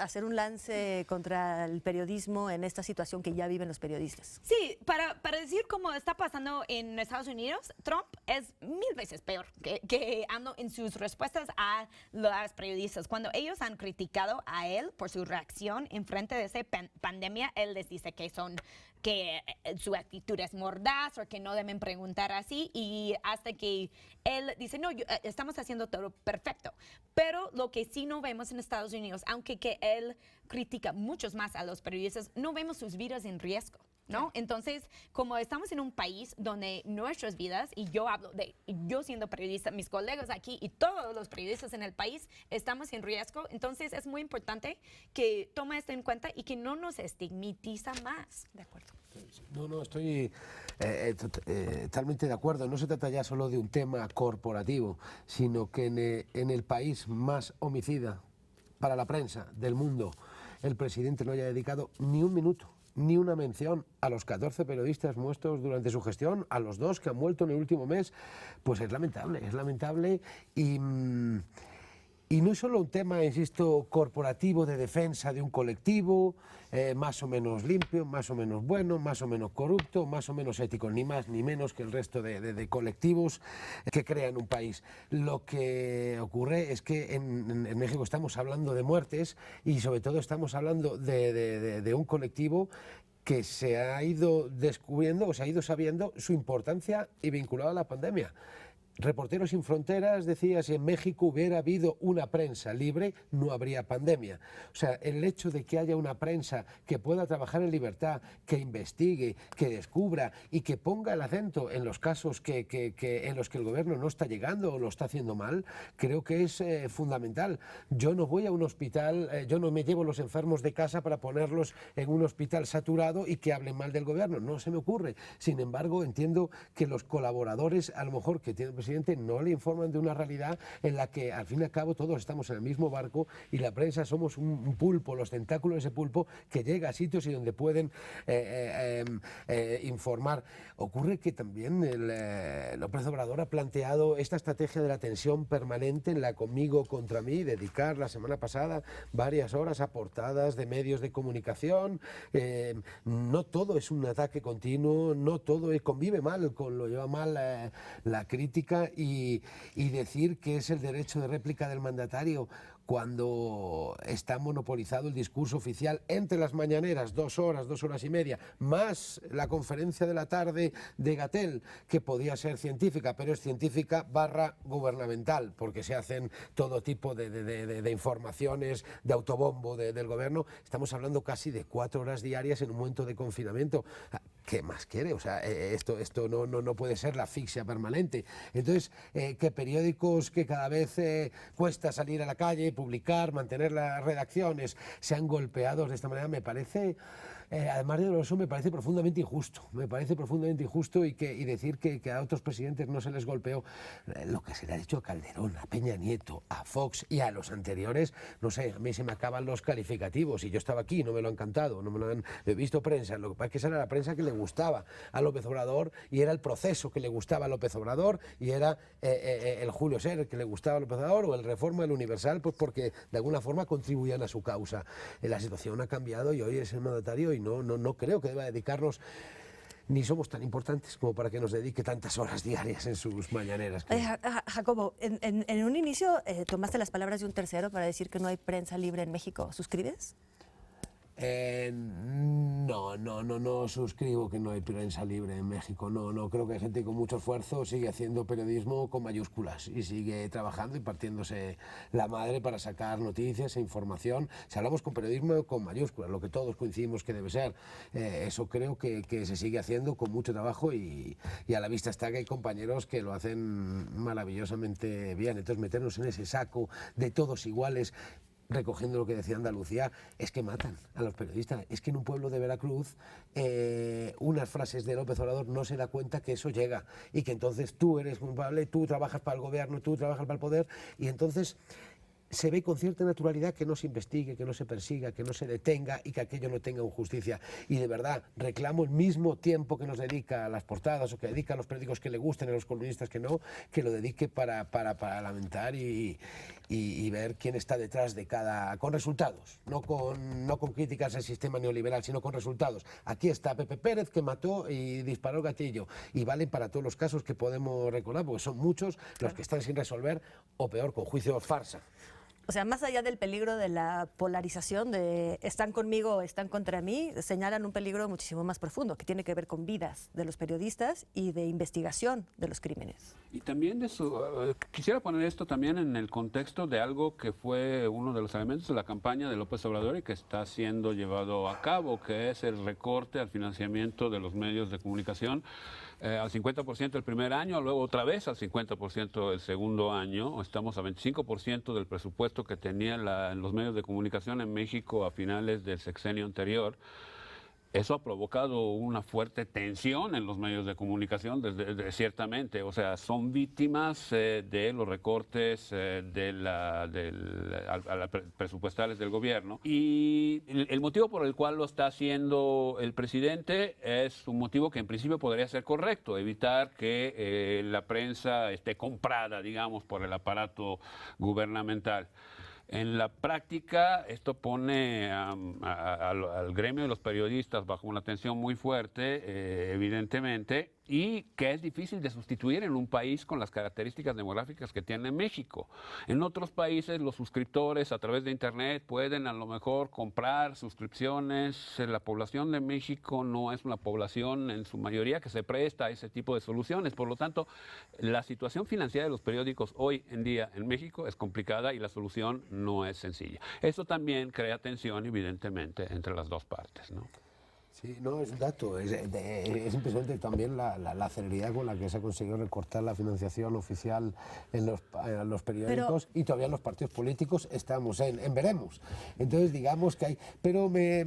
Speaker 6: hacer un lance contra el periodismo en esta situación que ya viven los periodistas?
Speaker 7: Sí, para decir cómo está pasando en Estados Unidos, Trump es 1000 veces peor que AMLO en sus respuestas a las periodistas. Cuando ellos han criticado a él por su reacción en frente de esa pandemia, él les dice que su actitud es mordaz o que no deben preguntar así, y hasta que él dice, no, estamos haciendo todo perfecto. Pero lo que sí no vemos en Estados Unidos, aunque que él critica muchos más a los periodistas, no vemos sus vidas en riesgo, ¿no? Entonces, como estamos en un país donde nuestras vidas, y yo hablo de yo siendo periodista, mis colegas aquí y todos los periodistas en el país estamos en riesgo, entonces es muy importante que tome esto en cuenta y que no nos estigmatiza más.
Speaker 6: De acuerdo.
Speaker 8: No, estoy totalmente de acuerdo. No se trata ya solo de un tema corporativo, sino que en el país más homicida para la prensa del mundo, el presidente no haya dedicado ni un minuto, ni una mención a los 14 periodistas muertos durante su gestión, a los 2 que han muerto en el último mes, pues es lamentable Y no es solo un tema, insisto, corporativo de defensa de un colectivo, más o menos limpio, más o menos bueno, más o menos corrupto, más o menos ético, ni más ni menos que el resto de colectivos que crean un país. Lo que ocurre es que en México estamos hablando de muertes y sobre todo estamos hablando de un colectivo que se ha ido descubriendo o se ha ido sabiendo su importancia y vinculado a la pandemia. Reporteros Sin Fronteras decía, si en México hubiera habido una prensa libre, no habría pandemia. O sea, el hecho de que haya una prensa que pueda trabajar en libertad, que investigue, que descubra y que ponga el acento en los casos en los que el gobierno no está llegando o lo está haciendo mal, creo que es fundamental. Yo no voy a un hospital, yo no me llevo los enfermos de casa para ponerlos en un hospital saturado y que hablen mal del gobierno, no se me ocurre. Sin embargo, entiendo que los colaboradores, a lo mejor que tiene el presidente, no le informan de una realidad en la que al fin y al cabo todos estamos en el mismo barco y la prensa somos un pulpo, los tentáculos de ese pulpo que llega a sitios y donde pueden informar. Ocurre que también López Obrador ha planteado esta estrategia de la tensión permanente en la conmigo contra mí, dedicar la semana pasada varias horas a portadas de medios de comunicación. No todo es un ataque continuo, no todo convive mal, lo lleva mal la crítica y decir que es el derecho de réplica del mandatario cuando está monopolizado el discurso oficial entre las mañaneras, 2 horas y media, más la conferencia de la tarde de Gatell, que podía ser científica, pero es científica / gubernamental, porque se hacen todo tipo de informaciones de autobombo del gobierno. Estamos hablando casi de 4 horas diarias en un momento de confinamiento. ¿Qué más quiere? O sea, esto no puede ser la asfixia permanente. Entonces, que periódicos que cada vez cuesta salir a la calle, publicar, mantener las redacciones, sean golpeados de esta manera, me parece, además de doloroso, me parece profundamente injusto. Me parece profundamente injusto y decir que a otros presidentes no se les golpeó. Lo que se le ha dicho a Calderón, a Peña Nieto, a Fox y a los anteriores, no sé, a mí se me acaban los calificativos y yo estaba aquí, no me lo han cantado, no me lo han he visto prensa. Lo que pasa es que esa era la prensa que le gustaba a López Obrador y era el proceso que le gustaba a López Obrador y era el Julio Ser que le gustaba a López Obrador o el Reforma, el Universal, pues porque de alguna forma contribuían a su causa. La situación ha cambiado y hoy es el mandatario y no creo que deba dedicarnos, ni somos tan importantes como para que nos dedique tantas horas diarias en sus mañaneras.
Speaker 6: Jacobo, en un inicio tomaste las palabras de un tercero para decir que no hay prensa libre en México. ¿Suscribes? No suscribo que no hay prensa libre en México. No creo que hay gente con mucho esfuerzo sigue haciendo periodismo con mayúsculas y sigue trabajando y partiéndose la madre para sacar noticias e información. Si hablamos con periodismo con mayúsculas, lo que todos coincidimos que debe ser, eso creo que se sigue haciendo con mucho trabajo y a la vista está que hay compañeros que lo hacen maravillosamente bien. Entonces meternos en ese saco de todos iguales, recogiendo lo que decía Andalucía, es que matan a los periodistas. Es que en un pueblo de Veracruz unas frases de López Obrador no se da cuenta que eso llega y que entonces tú eres culpable, tú trabajas para el gobierno, tú trabajas para el poder y entonces se ve con cierta naturalidad que no se investigue, que no se persiga, que no se detenga y que aquello no tenga justicia. Y de verdad, reclamo el mismo tiempo que nos dedica a las portadas o que dedica a los periódicos que le gusten, a los columnistas que no, que lo dedique para lamentar y ver quién está detrás de con resultados, no con críticas al sistema neoliberal, sino con resultados. Aquí está Pepe Pérez que mató y disparó el gatillo y valen para todos los casos que podemos recordar, porque son muchos los que están sin resolver o peor, con juicios farsa. O sea, más allá del peligro de la polarización, de están conmigo o están contra mí, señalan un peligro muchísimo más profundo, que tiene que ver con vidas de los periodistas y de investigación de los crímenes.
Speaker 3: Y también quisiera poner esto también en el contexto de algo que fue uno de los elementos de la campaña de López Obrador y que está siendo llevado a cabo, que es el recorte al financiamiento de los medios de comunicación al 50% el primer año, luego otra vez al 50% el segundo año. Estamos a 25% del presupuesto que tenía los medios de comunicación en México a finales del sexenio anterior. Eso ha provocado una fuerte tensión en los medios de comunicación, ciertamente. O sea, son víctimas de los recortes presupuestales del gobierno. Y el motivo por el cual lo está haciendo el presidente es un motivo que en principio podría ser correcto, evitar que la prensa esté comprada, digamos, por el aparato gubernamental. En la práctica, esto pone al gremio de los periodistas bajo una tensión muy fuerte, evidentemente, y que es difícil de sustituir en un país con las características demográficas que tiene México. En otros países, los suscriptores a través de Internet pueden a lo mejor comprar suscripciones. La población de México no es una población en su mayoría que se presta a ese tipo de soluciones. Por lo tanto, la situación financiera de los periódicos hoy en día en México es complicada y la solución no es sencilla. Eso también crea tensión, evidentemente, entre las dos partes, ¿no?
Speaker 8: Sí, no, es un dato. Es impresionante también la celeridad con la que se ha conseguido recortar la financiación oficial en los periódicos, y todavía en los partidos políticos estamos en veremos. Entonces, digamos que hay... Pero me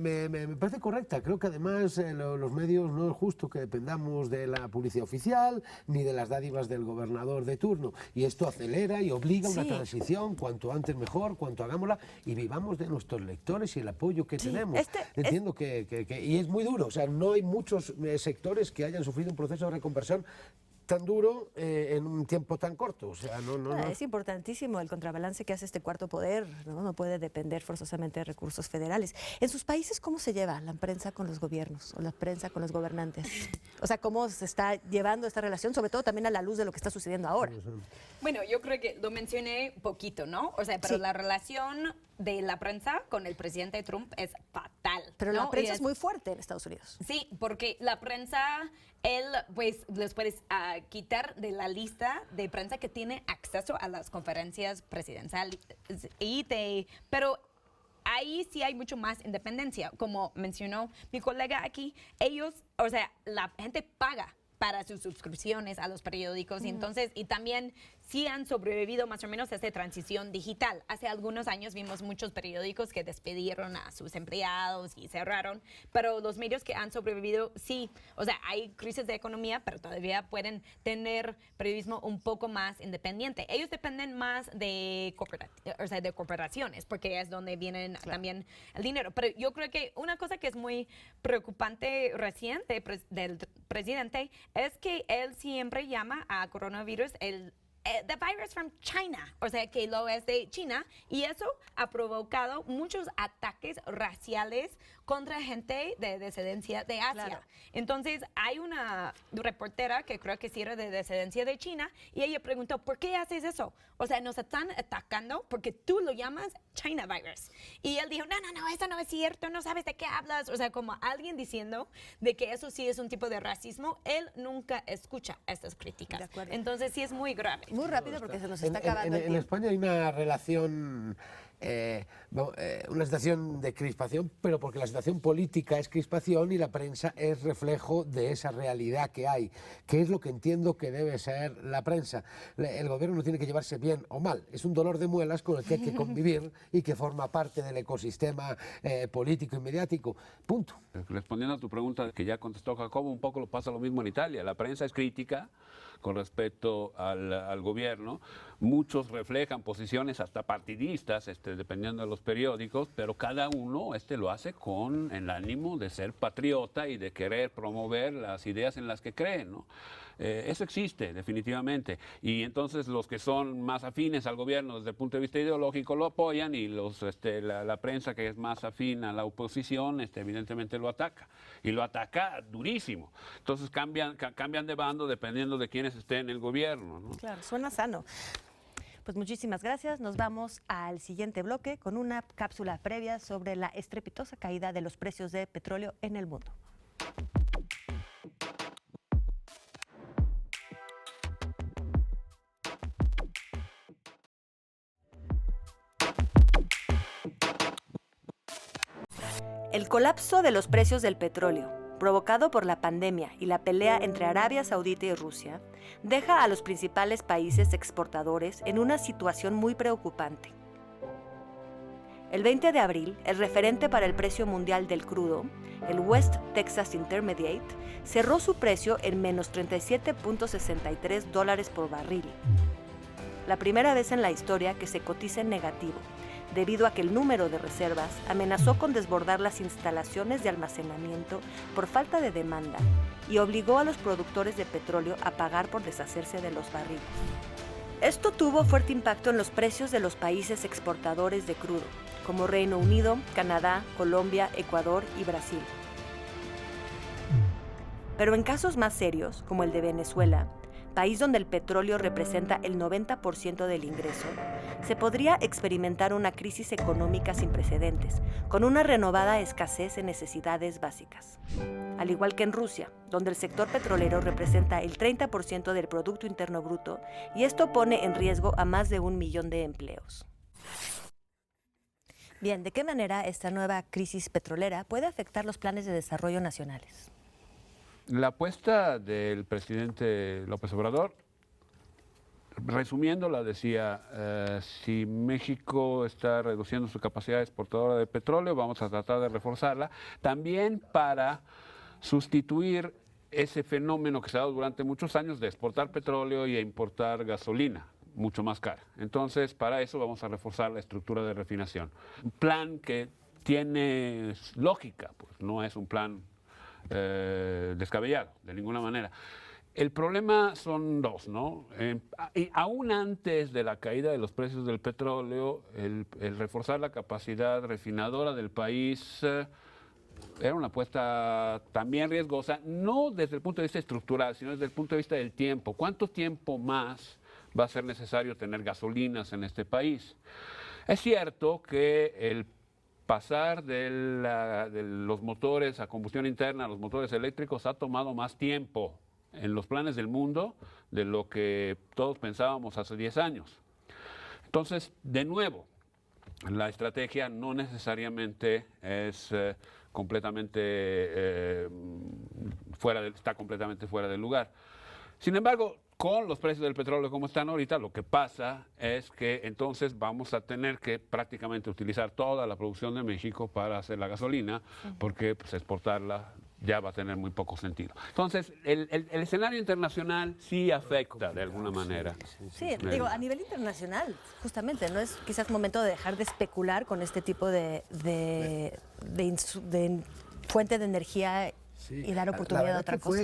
Speaker 8: parece correcta. Creo que además los medios no es justo que dependamos de la publicidad oficial ni de las dádivas del gobernador de turno. Y esto acelera y obliga a una transición, cuanto antes mejor, cuanto hagámosla, y vivamos de nuestros lectores y el apoyo que tenemos. Entiendo que y es muy duro, o sea, no hay muchos sectores que hayan sufrido un proceso de reconversión tan duro en un tiempo tan corto. O sea, no.
Speaker 6: Es importantísimo el contrabalance que hace este cuarto poder, ¿no? No puede depender forzosamente de recursos federales. En sus países, ¿cómo se lleva la prensa con los gobiernos o la prensa con los gobernantes? O sea, ¿cómo se está llevando esta relación, sobre todo también a la luz de lo que está sucediendo ahora?
Speaker 7: Bueno, yo creo que lo mencioné poquito, ¿no? O sea, pero la relación de la prensa con el presidente Trump es fatal.
Speaker 6: Pero
Speaker 7: ¿no?
Speaker 6: la prensa es muy fuerte en Estados Unidos.
Speaker 7: Sí, porque la prensa, él pues les puedes quitar de la lista de prensa que tiene acceso a las conferencias presidenciales pero ahí sí hay mucho más independencia. Como mencionó mi colega aquí, ellos, o sea, la gente paga para sus suscripciones a los periódicos, y también sí han sobrevivido más o menos a esta transición digital. Hace algunos años vimos muchos periódicos que despidieron a sus empleados y cerraron, pero los medios que han sobrevivido, sí, o sea, hay crisis de economía, pero todavía pueden tener periodismo un poco más independiente. Ellos dependen más de corporaciones, porque es donde vienen también el dinero. Pero yo creo que una cosa que es muy preocupante reciente del presidente es que él siempre llama a coronavirus the virus from China, o sea, que lo es de China, y eso ha provocado muchos ataques raciales contra gente de descendencia de Asia. Claro. Entonces, hay una reportera que creo que sí era de descendencia de China, y ella preguntó, ¿por qué haces eso? O sea, nos están atacando porque tú lo llamas China virus. Y él dijo, no, eso no es cierto, no sabes de qué hablas. O sea, como alguien diciendo de que eso sí es un tipo de racismo, él nunca escucha estas críticas. Entonces, sí es muy grave.
Speaker 6: Muy rápido porque se nos está acabando el
Speaker 8: tiempo. En España hay una relación, una situación de crispación, pero porque la situación política es crispación y la prensa es reflejo de esa realidad que hay, que es lo que entiendo que debe ser la prensa. El gobierno no tiene que llevarse bien o mal, es un dolor de muelas con el que hay que convivir y que forma parte del ecosistema político y mediático. Punto.
Speaker 3: Respondiendo a tu pregunta que ya contestó Jacobo, un poco pasa lo mismo en Italia. La prensa es crítica con respecto al gobierno. Muchos reflejan posiciones hasta partidistas, dependiendo de los periódicos, pero cada uno lo hace con el ánimo de ser patriota y de querer promover las ideas en las que creen, ¿no? Eso existe, definitivamente. Y entonces los que son más afines al gobierno desde el punto de vista ideológico lo apoyan, y la prensa que es más afín a la oposición, evidentemente lo ataca. Y lo ataca durísimo. Entonces cambian de bando dependiendo de quiénes estén en el gobierno, ¿no?
Speaker 6: Claro, suena sano. Pues muchísimas gracias. Nos vamos al siguiente bloque con una cápsula previa sobre la estrepitosa caída de los precios de petróleo en el mundo. El colapso de los precios del petróleo, provocado por la pandemia y la pelea entre Arabia Saudita y Rusia, deja a los principales países exportadores en una situación muy preocupante. El 20 de abril, el referente para el precio mundial del crudo, el West Texas Intermediate, cerró su precio en menos $37.63 por barril. La primera vez en la historia que se cotiza en negativo, debido a que el número de reservas amenazó con desbordar las instalaciones de almacenamiento por falta de demanda y obligó a los productores de petróleo a pagar por deshacerse de los barriles. Esto tuvo fuerte impacto en los precios de los países exportadores de crudo, como Reino Unido, Canadá, Colombia, Ecuador y Brasil. Pero en casos más serios, como el de Venezuela, país donde el petróleo representa el 90% del ingreso, se podría experimentar una crisis económica sin precedentes, con una renovada escasez en necesidades básicas. Al igual que en Rusia, donde el sector petrolero representa el 30% del Producto Interno Bruto, y esto pone en riesgo a más de 1 millón de empleos. Bien, ¿de qué manera esta nueva crisis petrolera puede afectar los planes de desarrollo nacionales?
Speaker 3: La apuesta del presidente López Obrador, resumiéndola, decía, si México está reduciendo su capacidad exportadora de petróleo, vamos a tratar de reforzarla, también para sustituir ese fenómeno que se ha dado durante muchos años de exportar petróleo y importar gasolina, mucho más cara. Entonces, para eso vamos a reforzar la estructura de refinación. Un plan que tiene lógica, pues no es un plan descabellado, de ninguna manera. El problema son dos, ¿no? Y aún antes de la caída de los precios del petróleo, el reforzar la capacidad refinadora del país era una apuesta también riesgosa, no desde el punto de vista estructural, sino desde el punto de vista del tiempo. ¿Cuánto tiempo más va a ser necesario tener gasolinas en este país? Es cierto que el pasar de los motores a combustión interna a los motores eléctricos ha tomado más tiempo en los planes del mundo de lo que todos pensábamos hace 10 años. Entonces, de nuevo, la estrategia no necesariamente es está completamente fuera del lugar. Sin embargo, con los precios del petróleo como están ahorita, lo que pasa es que entonces vamos a tener que prácticamente utilizar toda la producción de México para hacer la gasolina, porque pues, exportarla ya va a tener muy poco sentido. Entonces, el escenario internacional sí afecta de alguna manera.
Speaker 6: Sí, digo, a nivel internacional, justamente, no es quizás momento de dejar de especular con este tipo de fuente de energía. Sí. Y dar oportunidad a otra cosa.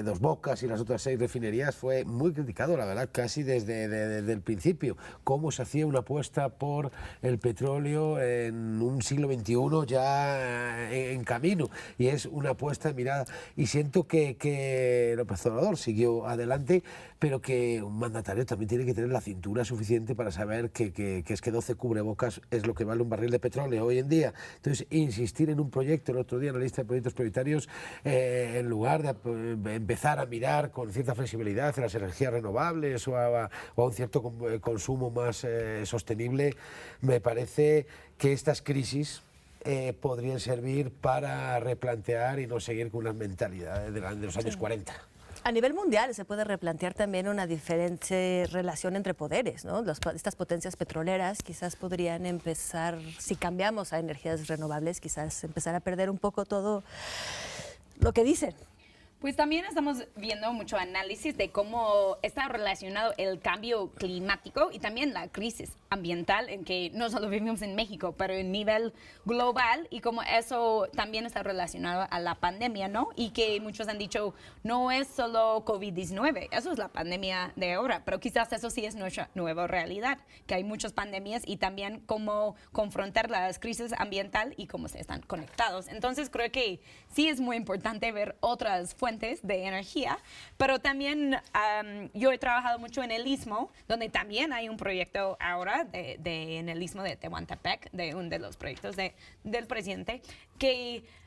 Speaker 8: Dos Bocas y las otras 6 refinerías fue muy criticado, la verdad, casi desde el principio. Cómo se hacía una apuesta por el petróleo en un siglo XXI ya en camino. Y es una apuesta de mirada. Y siento que López Obrador siguió adelante, pero que un mandatario también tiene que tener la cintura suficiente para saber que es que 12 cubrebocas es lo que vale un barril de petróleo hoy en día. Entonces, insistir en un proyecto, el otro día en la lista de proyectos prioritarios, en lugar de empezar a mirar con cierta flexibilidad hacia las energías renovables o a un cierto consumo más sostenible, me parece que estas crisis podrían servir para replantear y no seguir con unas mentalidades de los años 40.
Speaker 6: A nivel mundial se puede replantear también una diferente relación entre poderes, ¿no? Estas potencias petroleras quizás podrían empezar, si cambiamos a energías renovables, quizás empezar a perder un poco todo lo que dicen.
Speaker 7: Pues también estamos viendo mucho análisis de cómo está relacionado el cambio climático y también la crisis ambiental, en que no solo vivimos en México, pero en nivel global, y cómo eso también está relacionado a la pandemia, ¿no? Y que muchos han dicho, no es solo COVID-19, eso es la pandemia de ahora, pero quizás eso sí es nuestra nueva realidad, que hay muchas pandemias y también cómo confrontar las crisis ambiental y cómo se están conectados. Entonces creo que sí es muy importante ver otras fuentes de energía, pero también yo he trabajado mucho en el Istmo, donde también hay un proyecto ahora en el Istmo de Tehuantepec, de uno de los proyectos del presidente,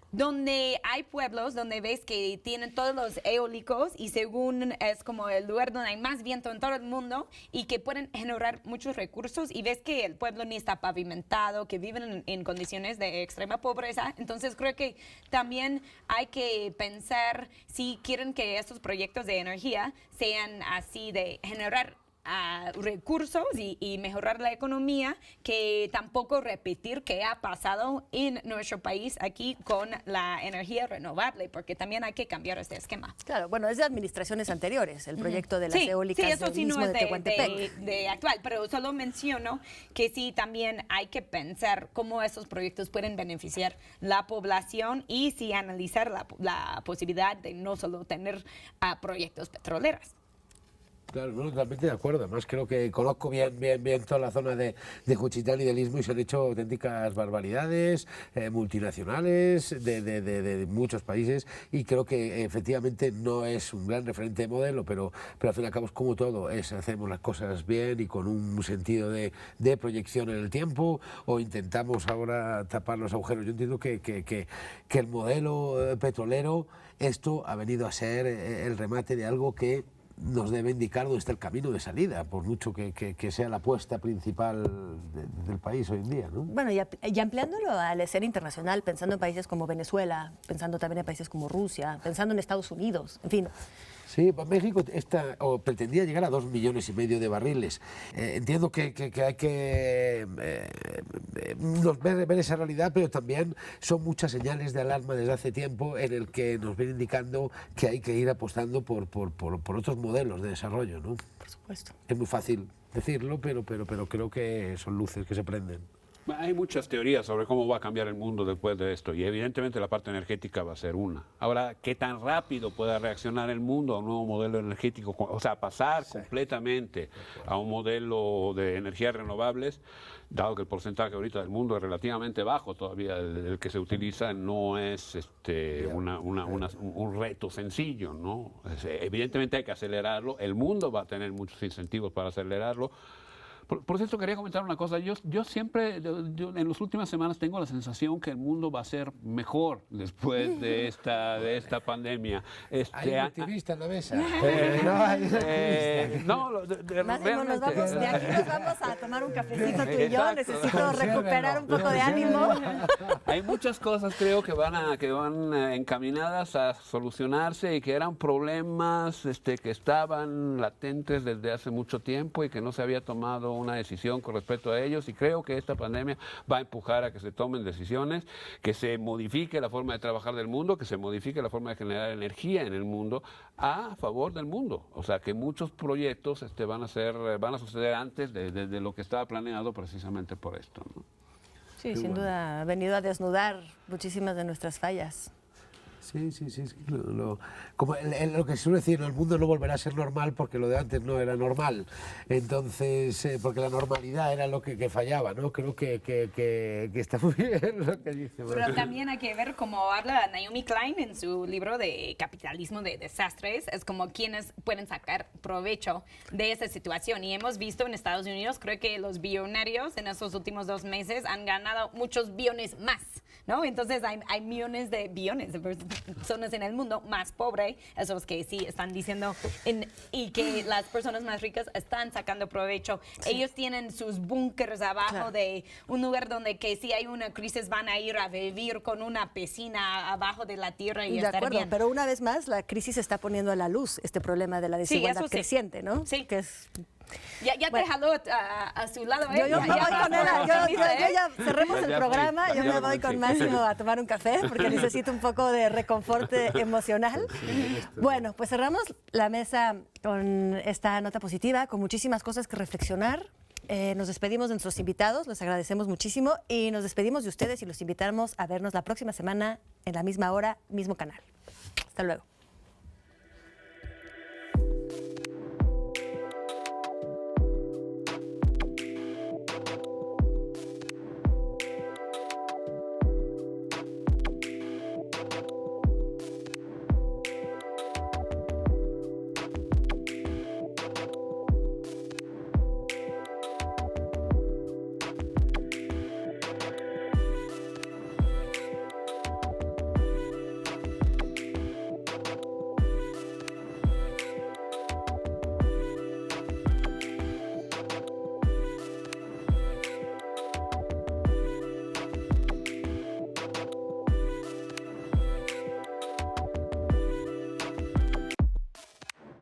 Speaker 7: donde hay pueblos donde ves que tienen todos los eólicos y según es como el lugar donde hay más viento en todo el mundo y que pueden generar muchos recursos, y ves que el pueblo ni está pavimentado, que viven en condiciones de extrema pobreza. Entonces creo que también hay que pensar si quieren que estos proyectos de energía sean así, de generar recursos y mejorar la economía, que tampoco repetir qué ha pasado en nuestro país aquí con la energía renovable, porque también hay que cambiar este esquema.
Speaker 6: Claro, bueno, es de administraciones anteriores, el proyecto de las eólicas
Speaker 7: sí, eso
Speaker 6: del
Speaker 7: sí no
Speaker 6: Istmo
Speaker 7: es
Speaker 6: de Tehuantepec.
Speaker 7: de actual, pero solo menciono que sí también hay que pensar cómo esos proyectos pueden beneficiar la población y sí analizar la posibilidad de no solo tener proyectos petroleros.
Speaker 8: Claro, no, totalmente de acuerdo. Además, creo que conozco bien toda la zona de Juchitán y del Istmo y se han hecho auténticas barbaridades multinacionales de muchos países y creo que efectivamente no es un gran referente de modelo, pero al fin y al cabo es como todo, hacemos las cosas bien y con un sentido de proyección en el tiempo o intentamos ahora tapar los agujeros. Yo entiendo que el modelo petrolero, esto ha venido a ser el remate de algo que nos debe indicar dónde está el camino de salida, por mucho que sea la apuesta principal del país hoy en día, ¿no?
Speaker 6: Bueno, y ampliándolo a la escena internacional, pensando en países como Venezuela, pensando también en países como Rusia, pensando en Estados Unidos, en fin.
Speaker 8: Sí, México pretendía llegar a 2,5 millones de barriles. Entiendo que hay que ver esa realidad, pero también son muchas señales de alarma desde hace tiempo en el que nos viene indicando que hay que ir apostando por otros modelos de desarrollo, ¿no?
Speaker 6: Por supuesto.
Speaker 8: Es muy fácil decirlo, pero creo que son luces que se prenden.
Speaker 3: Hay muchas teorías sobre cómo va a cambiar el mundo después de esto y evidentemente la parte energética va a ser una. Ahora, ¿qué tan rápido pueda reaccionar el mundo a un nuevo modelo energético? O sea, pasar completamente a un modelo de energías renovables, dado que el porcentaje ahorita del mundo es relativamente bajo todavía, el que se utiliza no es un reto sencillo, ¿no? Evidentemente hay que acelerarlo, el mundo va a tener muchos incentivos para acelerarlo. Por cierto, quería comentar una cosa. Yo siempre, en las últimas semanas tengo la sensación que el mundo va a ser mejor después de esta pandemia.
Speaker 8: Hay un activista en la mesa.
Speaker 6: Máximo, de aquí nos vamos a tomar un cafecito tú y yo. Necesito recuperar un poco de ánimo.
Speaker 3: Hay muchas cosas, creo, que van encaminadas a solucionarse y que eran problemas que estaban latentes desde hace mucho tiempo y que no se había tomado una decisión con respecto a ellos, y creo que esta pandemia va a empujar a que se tomen decisiones, que se modifique la forma de trabajar del mundo, que se modifique la forma de generar energía en el mundo a favor del mundo. O sea, que muchos proyectos van a suceder antes de lo que estaba planeado precisamente por esto, ¿no?
Speaker 6: Sí, sin duda ha venido a desnudar muchísimas de nuestras fallas.
Speaker 8: Sí. Como lo que se suele decir, el mundo no volverá a ser normal porque lo de antes no era normal. Entonces, porque la normalidad era lo que fallaba, ¿no? Creo que está muy bien lo que dice.
Speaker 7: Pero también hay que ver cómo habla Naomi Klein en su libro de Capitalismo de Desastres, es como quienes pueden sacar provecho de esa situación. Y hemos visto en Estados Unidos, creo que los billonarios en estos últimos 2 meses han ganado muchos billones más, ¿no? Entonces hay billones de personas en el mundo más pobres, esos que sí están diciendo, y que las personas más ricas están sacando provecho. Sí. Ellos tienen sus búnkers abajo de un lugar donde que si hay una crisis van a ir a vivir con una piscina abajo de la tierra y estar bien.
Speaker 6: Pero una vez más la crisis está poniendo a la luz este problema de la desigualdad creciente, ¿no?
Speaker 7: Sí.
Speaker 6: Que es...
Speaker 7: Ya te jaló a su lado.
Speaker 6: Yo me voy con él. Ya cerremos el programa. Yo me voy con Máximo a tomar un café porque necesito un poco de reconforte emocional. Bueno, pues cerramos la mesa con esta nota positiva, con muchísimas cosas que reflexionar. Nos despedimos de nuestros invitados, les agradecemos muchísimo y nos despedimos de ustedes y los invitamos a vernos la próxima semana en la misma hora, mismo canal. Hasta luego.